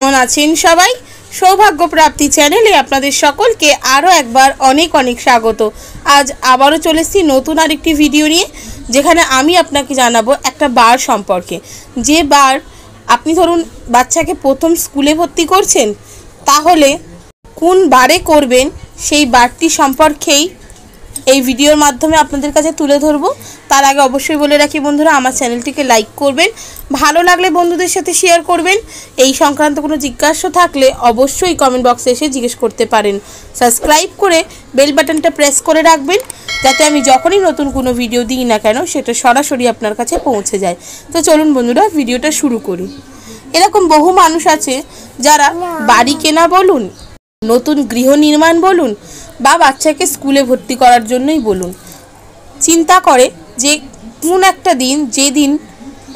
কেমন আছেন সবাই? সৌভাগ্য প্রাপ্তি চ্যানেলে আপনাদের সকলকে আরও একবার অনেক অনেক স্বাগত। আজ আবারও চলে এসেছি নতুন আরেকটি ভিডিও নিয়ে, যেখানে আমি আপনাকে জানাবো একটা বার সম্পর্কে। যে বার আপনি ধরুন বাচ্চাকে প্রথম স্কুলে ভর্তি করছেন, তাহলে কোন বারে করবেন সেই বারটি সম্পর্কেই এই ভিডিওর মাধ্যমে আপনাদের কাছে তুলে ধরবো। তার আগে অবশ্যই বলে রাখি বন্ধুরা, আমার চ্যানেলটিকে লাইক করবেন, ভালো লাগলে বন্ধুদের সাথে শেয়ার করবেন। এই সংক্রান্ত কোনো জিজ্ঞাসা থাকলে অবশ্যই কমেন্ট বক্সে এসে জিজ্ঞেস করতে পারেন। সাবস্ক্রাইব করে বেল বাটনটা প্রেস করে রাখবেন, যাতে আমি যখনই নতুন কোনো ভিডিও দিই না কেন সেটা সরাসরি আপনার কাছে পৌঁছে যায়। তো চলুন বন্ধুরা, ভিডিওটা শুরু করি। এরকম বহু মানুষ আছে যারা বাড়ি কেনা বলুন, নতুন গৃহ নির্মাণ বলুন, বা বাচ্চাকে স্কুলে ভর্তি করার জন্যই বলুন, চিন্তা করে যে কোন একটা দিন, যে দিন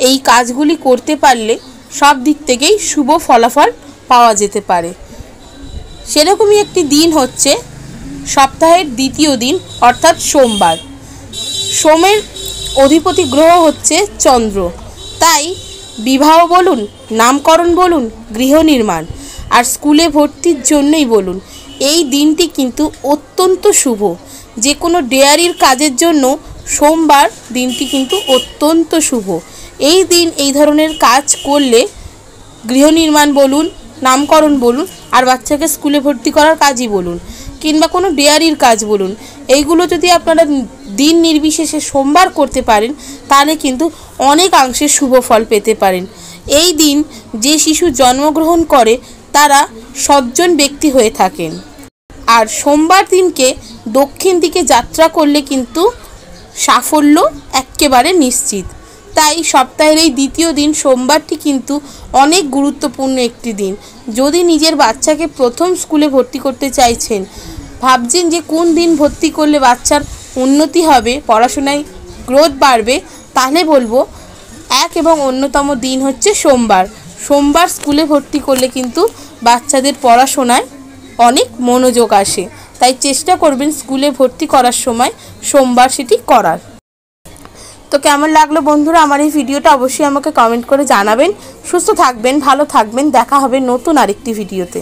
এই কাজগুলি করতে পারলে সব দিক থেকেই শুভ ফলাফল পাওয়া যেতে পারে। সেরকমই একটি দিন হচ্ছে সপ্তাহের দ্বিতীয় দিন, অর্থাৎ সোমবার। সোমের অধিপতি গ্রহ হচ্ছে চন্দ্র। তাই বিবাহ বলুন, নামকরণ বলুন, গৃহ নির্মাণ আর স্কুলে ভর্তির জন্যই বলুন, এই দিনটি কিন্তু অত্যন্ত শুভ। যে কোনো ডেয়ারির কাজের জন্য সোমবার দিনটি কিন্তু অত্যন্ত শুভ। এই দিন এই ধরনের কাজ করলে, গৃহ নির্মাণ বলুন, নামকরণ বলুন, আর বাচ্চাকে স্কুলে ভর্তি করার কাজই বলুন, কিংবা কোনো ডেয়ারির কাজ বলুন, এইগুলো যদি আপনারা দিন নির্বিশেষে সোমবার করতে পারেন, তাহলে কিন্তু অনেকাংশে শুভ ফল পেতে পারেন। এই দিন যে শিশু জন্মগ্রহণ করে তারা সজ্জন ব্যক্তি হয়ে থাকেন। আর সোমবার দিনকে দক্ষিণ দিকে যাত্রা করলে কিন্তু সাফল্য একেবারে নিশ্চিত। তাই সপ্তাহের এই দ্বিতীয় দিন সোমবারটি কিন্তু অনেক গুরুত্বপূর্ণ একটি দিন। যদি নিজের বাচ্চাকে প্রথম স্কুলে ভর্তি করতে চাইছেন, ভাবছেন যে কোন দিন ভর্তি করলে বাচ্চার উন্নতি হবে, পড়াশোনায় গ্রোথ বাড়বে, তাহলে বলবো এক এবং অন্যতম দিন হচ্ছে সোমবার। সোমবার স্কুলে ভর্তি করলে কিন্তু বাচ্চাদের পড়াশোনায় অনেক মনোযোগ আসে। তাই চেষ্টা করবেন স্কুলে ভর্তি করার সময় সোমবার সেটি করার। তো কেমন লাগলো বন্ধুরা আমার এই ভিডিওটা, অবশ্যই আমাকে কমেন্ট করে জানাবেন। সুস্থ থাকবেন, ভালো থাকবেন, দেখা হবে নতুন আরেকটি ভিডিওতে।